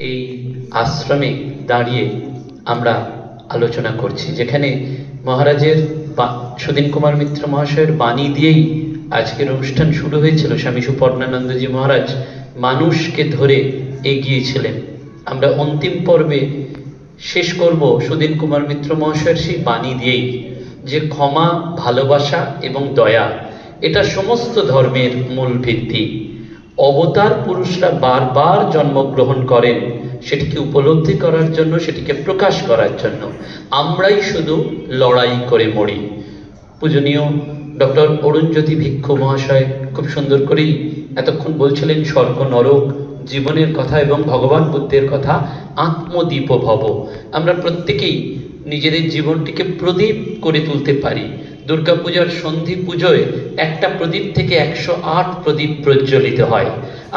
এই আশ্রমে দাঁড়িয়ে আমরা আলোচনা করছি, যেখানে মহারাজের সুদিন কুমার মিত্র মহাশয়ের বাণী দিয়েই আজকের অনুষ্ঠান শুরু হয়েছিল। স্বামী সুপর্ণানন্দজি মহারাজ মানুষকে ধরে এগিয়েছিলেন। আমরা অন্তিম পর্বে শেষ করব সুদিন কুমার মিত্র মহাশয়ের সেই বাণী দিয়েই, যে ক্ষমা, ভালোবাসা এবং দয়া এটা সমস্ত ধর্মের মূল ভিত্তি। অবতার পুরুষরা বারবার জন্মগ্রহণ করেন সেটিকে উপলব্ধি করার জন্য, সেটিকে প্রকাশ করার জন্য। আমরাই শুধু লড়াই করে মরি। পূজনীয় ডক্টর অরুণজ্যোতি ভিক্ষু মহাশয় খুব সুন্দর করেই এতক্ষণ বলছিলেন স্বর্গ নরক, জীবনের কথা এবং ভগবান বুদ্ধের কথা। আত্মদীপ ভব, আমরা প্রত্যেকেই নিজেদের জীবনটিকে প্রদীপ করে তুলতে পারি। দুর্গাপূজার সন্ধি পুজোয় একটা প্রদীপ থেকে 108 প্রদীপ প্রজ্বলিত হয়।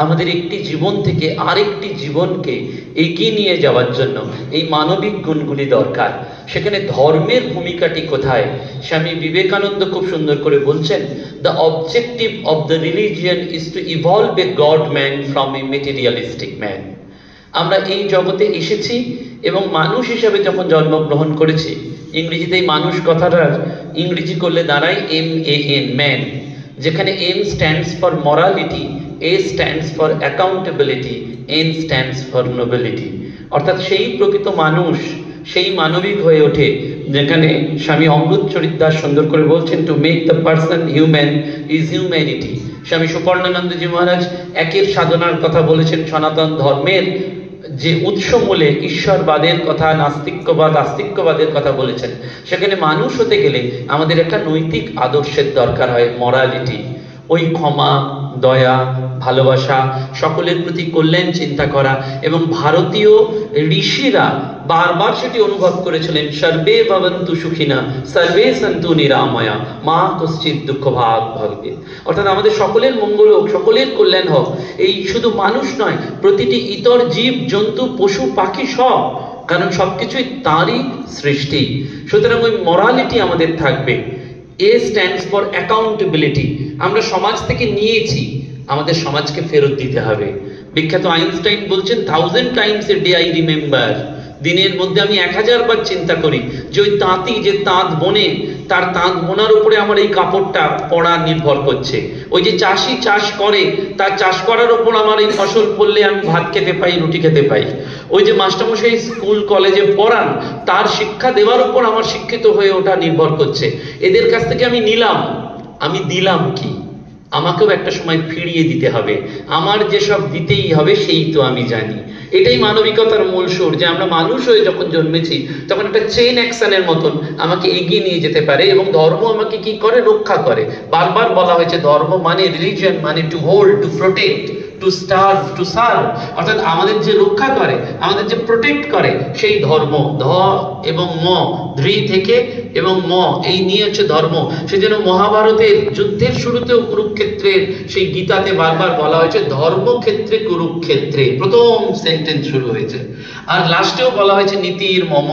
আমাদের একটি জীবন থেকে আরেকটি জীবনকে এগিয়ে নিয়ে যাওয়ার জন্য এই মানবিক গুণগুলি দরকার। সেখানে ধর্মের ভূমিকাটি কোথায়? স্বামী বিবেকানন্দ খুব সুন্দর করে বলছেন, the objective of the religion is two evolve A god man from a materialistic man. আমরা এই জগতে এসেছি এবং মানুষ হিসাবে যখন জন্মগ্রহণ করেছি, ইংরেজিতে এই মানুষ কথাটার ইংরেজি করলে দাঁড়ায় MAN, ম্যান, যেখানে M stands for morality, A stands for accountability, N stands for nobility. অর্থাৎ সেই প্রকৃত মানুষ, সেই মানবিক হয়ে ওঠে যেখানে স্বামী অমৃত চরিত দাস সুন্দর করে বলছেন, to make the person human is humanity. স্বামী সুপর্ণানন্দজি মহারাজ একের সাধনার কথা বলেছেন। সনাতন ধর্মের যে উৎসমূলে ঈশ্বরবাদের কথা, নাস্তিক্যবাদ, আস্তিক্যবাদের কথা বলেছেন। সেখানে মানুষ হতে গেলে আমাদের একটা নৈতিক আদর্শের দরকার হয়, মরালিটি। ওই ক্ষমা, দয়া, ভালোবাসা, সকলের প্রতি কল্যাণ চিন্তা করা। এবং ভারতীয় ঋষিরা বারবার সেটি অনুভব করেছিলেন, সর্বে ভবন্তু সুখিনা সর্বে সন্তু নিরাময়া মা কশ্চিৎ দুঃখ ভাগ ভবেৎ। অর্থাৎ আমাদের সকলের মঙ্গল হোক, সকলের কল্যাণ হোক। এই শুধু মানুষ নয়, প্রতিটি ইতর জীব, জন্তু, পশু, পাখি সব, কারণ সবকিছুই তাঁরই সৃষ্টি। সুতরাং ওই মরালিটি আমাদের থাকবে। A stands for accountability. আমরা সমাজ থেকে নিয়েছি, আমাদের সমাজকে ফেরত দিতে হবে। বিখ্যাত আইনস্টাইন বলছেন, 1000 Times a day I remember. দিনের মধ্যে আমি 1000 বার চিন্তা করি যে ওই তাঁতি যে তাঁত বোনে, তার তাঁত বোনার উপরে আমার এই কাপড়টা পড়া নির্ভর করছে। ওই যে চাষি চাষ করে, তার চাষ করার উপর আমার এই ফসল পড়লে আমি ভাত খেতে পাই, রুটি খেতে পাই। ওই যে মাস্টারমশাই স্কুল কলেজে পড়ান, তার শিক্ষা দেওয়ার উপর আমার শিক্ষিত হয়ে ওঠা নির্ভর করছে। এদের কাছ থেকে আমি নিলাম, আমি দিলাম কি? আমাকেও একটা সময় ফিরিয়ে দিতে হবে। আমার যেসব দিতেই হবে সেই তো আমি জানি। এটাই মানবিকতার মূল সুর, যে আমরা মানুষ হয়ে যখন জন্মেছি তখন একটা চেইন অ্যাকশনের মতন আমাকে এগিয়ে নিয়ে যেতে পারে। এবং ধর্ম আমাকে কি করে? রক্ষা করে। বারবার বলা হয়েছে ধর্ম মানে, রিলিজিয়ন মানে to hold, to protect, two starve, to serve. অর্থাৎ আমাদের যে রক্ষা করে, আমাদের যে প্রোটেক্ট করে, সেই ধর্ম। ধ এবং ম, ধৃ থেকে এবং ম, এই নিয়ে হচ্ছে ধর্ম। সেজন্য মহাভারতের যুদ্ধের শুরুতেও কুরুক্ষেত্রের সেই গীতাতে বারবার বলা হয়েছে, ধর্মক্ষেত্রে কুরুক্ষেত্রে, প্রথম সেন্টেন্স শুরু হয়েছে। আর লাস্টেও বলা হয়েছে নীতির মম।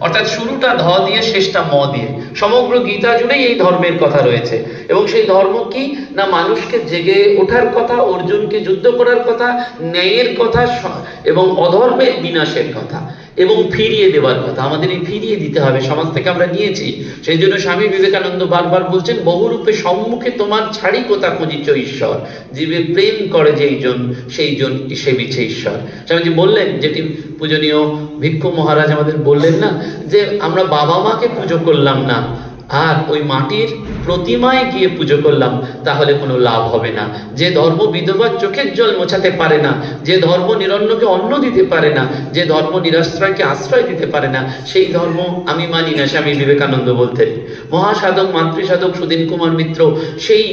অর্থাৎ শুরুটা ধ দিয়ে, শেষটা ম দিয়ে। সমগ্র গীতা জুড়েই এই ধর্মের কথা রয়েছে। এবং সেই ধর্ম কি না, মানুষকে জেগে ওঠার কথা, অর্জুনকে যুদ্ধ করার কথা, ন্যায়ের কথা এবং অধর্মের বিনাশের কথা, এবং ফিরিয়ে দেওয়ার কথা। আমাদের এই ফিরিয়ে দিতে হবে, সমাজ থেকে আমরা নিয়েছি। সেই জন্য স্বামী বিবেকানন্দ বারবার বলছেন, বহুরূপে সম্মুখে তোমার ছাড়ি কোথা খুঁজিছ ঈশ্বর, জীবে প্রেম করে যেই জন সেই জন সেবিছে ঈশ্বর। স্বামীজি বললেন, যেটি পূজনীয় ভিক্ষু মহারাজ আমাদের বললেন না, যে আমরা বাবা মাকে পুজো করলাম না আর ওই মাটির প্রতিমায় গিয়ে পুজো করলাম, তাহলে কোনো লাভ হবে না। যে ধর্ম বিধবার চোখের জল মোছাতে পারে না, যে ধর্ম নিরন্নকে অন্ন দিতে পারে না, যে ধর্ম নিরাশ্রয়কে আশ্রয় দিতে পারে না, সেই ধর্ম আমি মানি না। স্বামী বিবেকানন্দ বলতেন। মহাসাধক, মাতৃসাধক সুদিন কুমার মিত্র সেই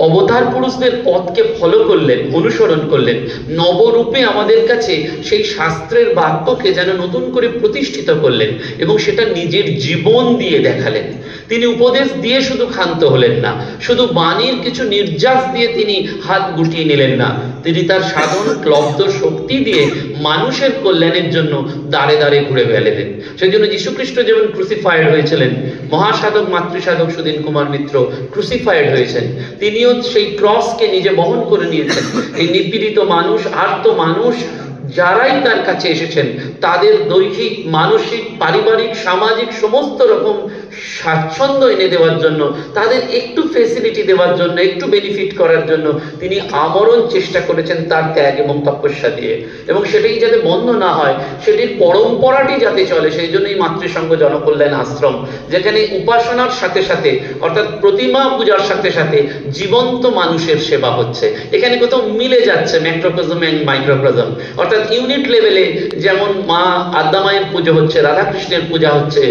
অবতার পুরুষদের পথকে ফলো করলেন, অনুসরণ করলেন। নবরূপে আমাদের কাছে সেই শাস্ত্রের বাক্যকে যেন নতুন করে প্রতিষ্ঠিত করলেন এবং সেটা নিজের জীবন দিয়ে দেখালেন। তিনি উপদেশ দিয়ে শুধু ক্ষান্ত হলেন না, শুধু বাণীর কিছু নির্যাস দিয়ে তিনি হাত গুটিয়ে নিলেন না, তিনি তার সাধন ক্লব্ধ শক্তি দিয়ে মানুষের কল্যাণের জন্য দাঁড়ে দাঁড়ে ঘুরে বেড়ালেন। সেই জন্য যীশুখ্রিস্ট যেমন ক্রুসিফাইড হয়েছিলেন, মহাসাধক মাতৃসাধক সুদিন কুমার মিত্র ক্রুসিফাইড হয়েছেন। তিনিও সেই ক্রসকে নিজে বহন করে নিয়েছেন। এই নিপীড়িত মানুষ, আর্ত মানুষ, যারাই তার কাছে এসেছেন তাদের দৈহিক, মানসিক, পারিবারিক, সামাজিক সমস্ত রকম স্বাচ্ছন্দ্য এনে দেওয়ার জন্য, তাদের একটু ফেসিলিটি দেওয়ার জন্য, একটু বেনিফিট করার জন্য তিনি আমরণ চেষ্টা করেছেন তার ত্যাগ এবং তপস্যা দিয়ে। এবং সেটাই যাতে বন্ধ না হয়, সেটির পরম্পরাটি যাতে চলে, সেই জন্যই মাতৃসংঘ জনকল্যাণ আশ্রম, যেখানে উপাসনার সাথে সাথে অর্থাৎ প্রতিমা পূজার সাথে সাথে জীবন্ত মানুষের সেবা হচ্ছে। এখানে কোথাও মিলে যাচ্ছে ম্যাক্রোকজম এন্ড মাইক্রোকজম, অর্থাৎ ইউনিট লেভেলে যেমন মা আদ্যামায়ের পুজো হচ্ছে, রাধাকৃষ্ণের পূজা হচ্ছে,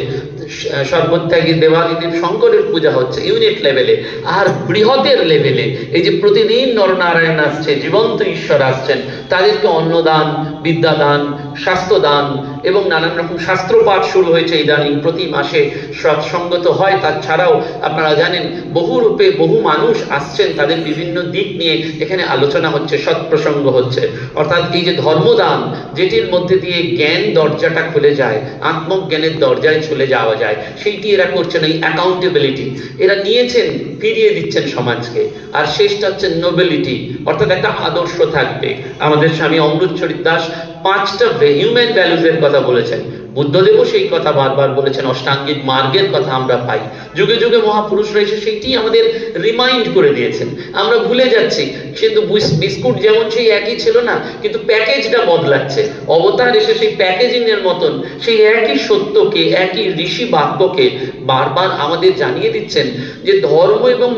সর্বত্যাগী দেবাদিদেব শঙ্করের পূজা হচ্ছে ইউনিট লেভেলে, আর বৃহতের লেভেলে এই যে প্রতিদিন নরনারায়ণ আসছে, জীবন্ত ঈশ্বর আসছেন, তাদেরকে অন্নদান, বিদ্যাদান, স্বাস্থ্যদান এবং নানান রকম শাস্ত্রপাঠ শুরু হয়েছে ইদানিং, প্রতি মাসে সৎসঙ্গত হয়। তাছাড়াও আপনারা জানেন বহু রূপে বহু মানুষ আসছেন, তাদের বিভিন্ন দিক নিয়ে এখানে আলোচনা হচ্ছে, সৎপ্রসঙ্গ হচ্ছে। অর্থাৎ এই যে ধর্মদান, যেটির মধ্যে দিয়ে জ্ঞান দরজাটা খুলে যায়, আত্মজ্ঞানের দরজায় চলে যাওয়া যায়, সেইটি এরা করছেন। এই অ্যাকাউন্টেবিলিটি এরা নিয়েছেন, ফিরিয়ে দিচ্ছেন সমাজকে। আর শেষটা হচ্ছে নোবেলিটি, অর্থাৎ একটা আদর্শ থাকবে। আমাদের স্বামী অমৃতচরিত দাস 5টা হিউম্যান ভ্যালুজের কথা বলেছেন, বুদ্ধদেবও সেই কথা বারবার বলেছেন, অষ্টাঙ্গিক মার্গের কথা আমরা পাই। যুগে যুগে মহাপুরুষরা এসে সেইটি আমাদের রিমাইন্ড করে দিয়েছেন, আমরা ভুলে যাচ্ছি। কিন্তু বিস্কুট যেমন সেই একই ছিল না, কিন্তু প্যাকেজটা বদলাচ্ছে। অবতার এসে সেই প্যাকেজিং এর মতন সেই একই সত্যকে, একই ঋষি বাক্যকে বারবার আমাদের জানিয়ে দিচ্ছেন যে ধর্ম এবং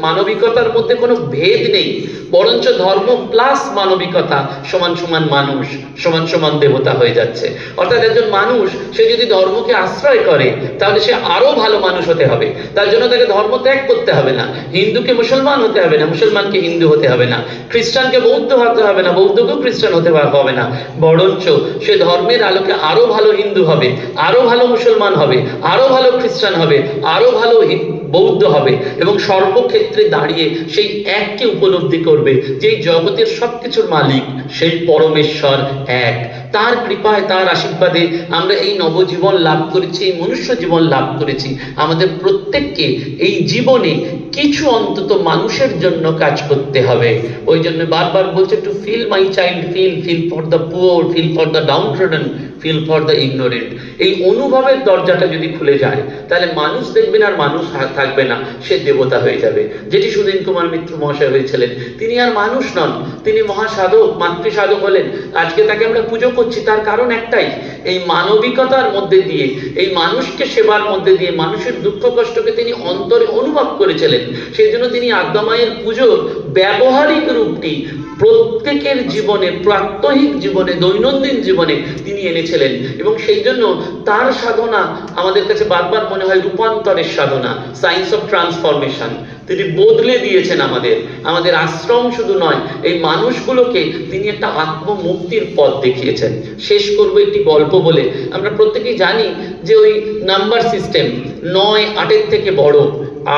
মানবিকতার মধ্যে কোনো ভেদ নেই, বরঞ্চ ধর্ম প্লাস মানবিকতা সমান সমান মানুষ, সমান সমান দেবতা হয়ে যাচ্ছে। অর্থাৎ একজন মানুষ সে যদি ধর্মকে আশ্রয় করে, তাহলে সে আরো ভালো মানুষ হতে হবে। তার জন্য তাকে ধর্ম ত্যাগ করতে হবে না, হিন্দুকে মুসলমান হতে হবে না, মুসলমানকে হিন্দু হতে হবে না, খ্রিস্টানকে বৌদ্ধ হতে হবে না, বৌদ্ধকেও খ্রিস্টান হতে হবে না, বরঞ্চ সে ধর্মের আলোকে আরো ভালো হিন্দু হবে, আরো ভালো মুসলমান হবে, আরো ভালো খ্রিস্টান হবে, আরো ভালো বৌদ্ধ হবে, এবং সর্বক্ষেত্রে দাঁড়িয়ে সেই এককে উপলব্ধি করবে যে জগতের সবকিছুর মালিক সেই পরমেশ্বর এক। তার কৃপায়, তার আশীর্বাদে আমরা এই নবজীবন লাভ করেছি, এই মনুষ্য জীবন লাভ করেছি। আমাদের প্রত্যেককে এই জীবনে কিছু অন্তত মানুষের জন্য কাজ করতে হবে। ওই জন্য বারবার বলছে, to feel my child, feel for the poor, feel for the downtrodden, feel for the ignorant. এই অনুভবের দরজাটা যদি খুলে যায়, তাহলে মানুষ দেখবেন আর মানুষ থাকবে না, সে দেবতা হয়ে যাবে। যেটি সুধীন কুমার মিত্র মহাশয় হয়েছিলেন, তিনি আর মানুষ নন, তিনি মহাসাধক, মাতৃসাধক হলেন। আজকে তাকে আমরা পুজো করছি, তার কারণ একটাই, এই মানবিকতার মধ্যে দিয়ে, এই মানুষকে সেবার মধ্যে দিয়ে মানুষের দুঃখ কষ্টকে তিনি অন্তরে অনুভব করেছিলেন। সেই জন্য তিনি আদ্যামায়ের পুজোর ব্যবহারিক রূপটি প্রত্যেকের জীবনে, প্রাত্যহিক জীবনে, দৈনন্দিন জীবনে তিনি এনেছিলেন। এবং সেই জন্য তার সাধনা আমাদের কাছে বারবার মনে হয় রূপান্তরের সাধনা, সায়েন্স অফ ট্রান্সফরমেশন। তিনি বদলে দিয়েছেন আমাদের আশ্রম শুধু নয়, এই মানুষগুলোকে তিনি একটা আত্মমুক্তির পথ দেখিয়েছেন। শেষ করব একটি গল্প বলে। আমরা প্রত্যেকেই জানি যে ওই নাম্বার সিস্টেম, 9 8-এর থেকে বড়,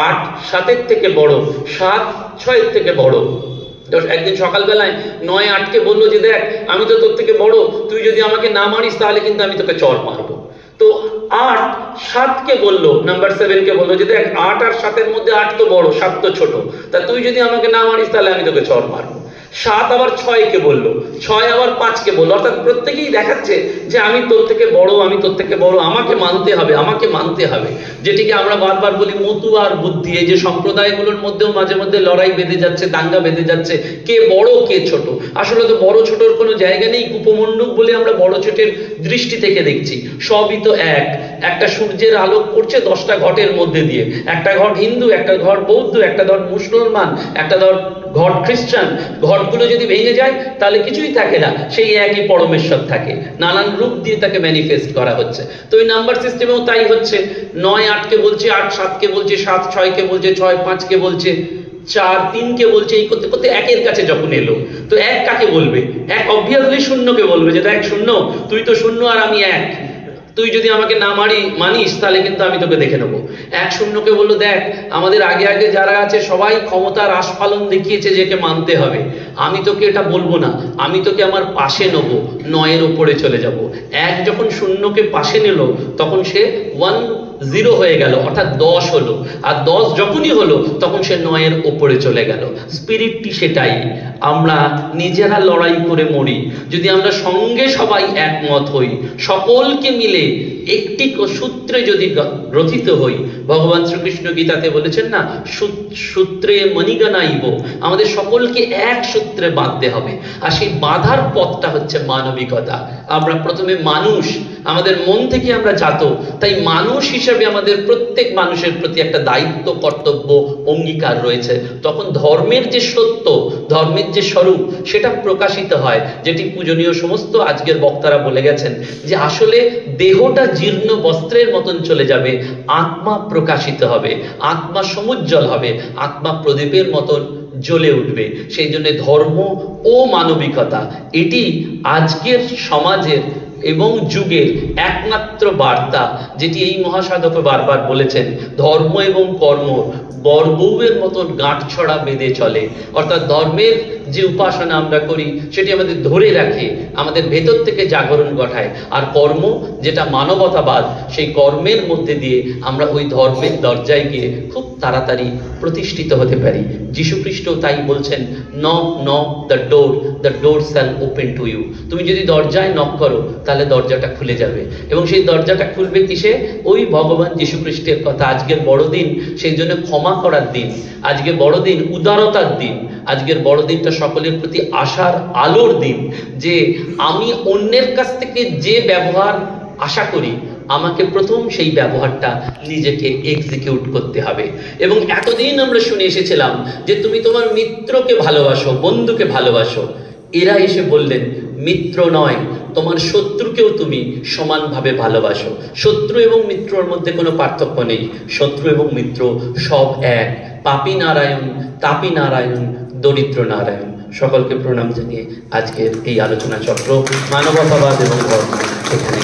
8 7-এর থেকে বড়, 7 6-এর থেকে বড়। একদিন সকালবেলায় 9 8-কে বললো যে দেখ, আমি তো তোর থেকে বড়, তুই যদি আমাকে না মারিস তাহলে কিন্তু আমি তোকে চড় মারবো। তো 8 7-কে বললো, নাম্বার 7-কে বললো যে দেখ, 8 আর 7-এর মধ্যে 8 তো বড়, 7 তো ছোট, তা তুই যদি আমাকে না মারিস তাহলে আমি তোকে চড় মারবো। 7 আবার 6-কে বললো, 6 আবার 5-কে বললো। অর্থাৎ প্রত্যেকেই দেখাচ্ছে যে আমি তোর থেকে বড়, আমি তোর থেকে বড়, আমাকে মানতে হবে, আমাকে মানতে হবে। যেটিকে আমরা বারবার বলি মতু আর বুদ্ধি। এই যে সম্প্রদায়গুলোর মধ্যেও মাঝে মধ্যে লড়াই বেঁধে যাচ্ছে, দাঙ্গা বেঁধে যাচ্ছে, কে বড় কে ছোট। আসলে তো বড় ছোটর কোনো জায়গা নেই, কুপমণ্ডুক বলে আমরা বড় ছোটের দৃষ্টি থেকে দেখছি। সবই তো এক। একটা সূর্যের আলোক পড়ছে 10টা ঘটের মধ্যে দিয়ে, একটা ঘট হিন্দু, একটা ঘট বৌদ্ধ, একটা ঘট মুসলমান, একটা ঘট খ্রিস্টান। ঘটগুলো যদি ভেঙে যায় তাহলে কিছুই থাকে না, সেই একই পরমেশ্বর থাকে, নানান রূপ দিয়ে তাকে ম্যানিফেস্ট করা হচ্ছে। তো এই নাম্বার সিস্টেমেও তাই হচ্ছে। 9 8-কে বলছে, 8 7-কে বলছে, 7 6-কে বলছে, 6 5-কে বলছে, 4 3-কে বলছে। এই করতে করতে 1-এর কাছে যখন এলো, তো 1 কাকে বলবে? 1 অবভিয়াসলি শূন্যকে বলবে যে দেখ শূন্য, তুই তো শূন্য আর আমি 1, তুই যদি আমাকে না মানিস তাহলে কিন্তু আমি তোকে দেখে নেবো। 1 0-কে বললো দেখ, আমাদের আগে আগে যারা আছে সবাই ক্ষমতার আস্ফালন দেখিয়েছে যে কে মানতে হবে, আমি তোকে এটা বলবো না, আমি তোকে আমার পাশে নেবো, 9-এর উপরে চলে যাব। 1 যখন 0-কে পাশে নিল, তখন সে 1 0 হয়ে গেল, অর্থাৎ 10 হলো। আর 10 যখনই হলো তখন সে 9-এর ওপরে চলে গেল। স্পিরিটটি সেটাই। আমরা নিজেরা লড়াই করে মরি, যদি আমরা সঙ্গে সবাই একমত হই, সকলকে মিলে একটি সূত্রে যদি গ্রথিত হই, ভগবান শ্রীকৃষ্ণ গীতাতে বলেছেন না, সূত্রে মণিগণাইব, আমাদের সকলকে এক সূত্রে বাঁধতে হবে। আর সেই বাঁধার পথটা হচ্ছে মানবিকতা। আমরা প্রথমে মানুষ, আমাদের মন থেকে আমরা জাত, তাই মানুষ হিসেবে আমাদের প্রত্যেক মানুষের প্রতি একটা দায়িত্ব, কর্তব্য, অঙ্গীকার রয়েছে। তখন ধর্মের যে সত্য, ধর্মের যে স্বরূপ, সেটা প্রকাশিত হয়, যেটি পূজনীয় সমস্ত আজকের বক্তারা বলে গেছেন, যে আসলে দেহটা জীর্ণ বস্ত্রের মতন চলে যাবে, আত্মা প্রকাশিত হবে, আত্মা সমুজ্জ্বল হবে, আত্মা প্রদীপের মতন জ্বলে উঠবে। সেই জন্য ধর্ম ও মানবিকতা এটি আজকের সমাজের এবং যুগের একমাত্র বার্তা, যেটি এই মহাসাধক বারবার বলেছেন। ধর্ম এবং কর্ম বরবউয়ের মতন গাঁটছড়া বেঁধে চলে, অর্থাৎ ধর্মের যে উপাসনা আমরা করি সেটি আমাদের ধরে রাখে, আমাদের ভেতর থেকে জাগরণ ঘটায়। আর কর্ম যেটা মানবতাবাদ, সেই কর্মের মধ্যে দিয়ে আমরা ওই ধর্মের দরজায় গিয়ে খুব তাড়াতাড়ি প্রতিষ্ঠিত হতে পারি। যীশুখ্রিস্ট তাই বলছেন, knock knock the door shall open to you. তুমি যদি দরজায় নক করো তাহলে দরজাটা খুলে যাবে, এবং সেই দরজাটা খুলবে কিসে? ওই ভগবান যীশুখ্রিস্টের কথা। আজকের বড়দিন সেই জন্য ক্ষমা করার দিন, আজকে বড়দিন উদারতার দিন, আজকের বড়দিনটা সকলের প্রতি আশার আলোর দিন, যে আমি অন্যের কাছ থেকে যে ব্যবহার আশা করি, আমাকে প্রথম সেই ব্যবহারটা নিজেকে এক্সিকিউট করতে হবে। এবং এতদিন আমরা শুনে এসেছিলাম যে তুমি তোমার মিত্রকে ভালোবাসো, বন্ধুকে ভালোবাসো। এরা এসে বললেন, মিত্র নয়, তোমার শত্রুকেও তুমি সমানভাবে ভালোবাসো। শত্রু এবং মিত্রর মধ্যে কোনো পার্থক্য নেই, শত্রু এবং মিত্র সব এক। পাপী নারায়ণ, তাপী নারায়ণ, দরিদ্র নারায়ণ। সকলকে প্রণাম জানিয়ে আজকের এই আলোচনা চক্র মানবতাবাদ এবং ধর্ম এখানে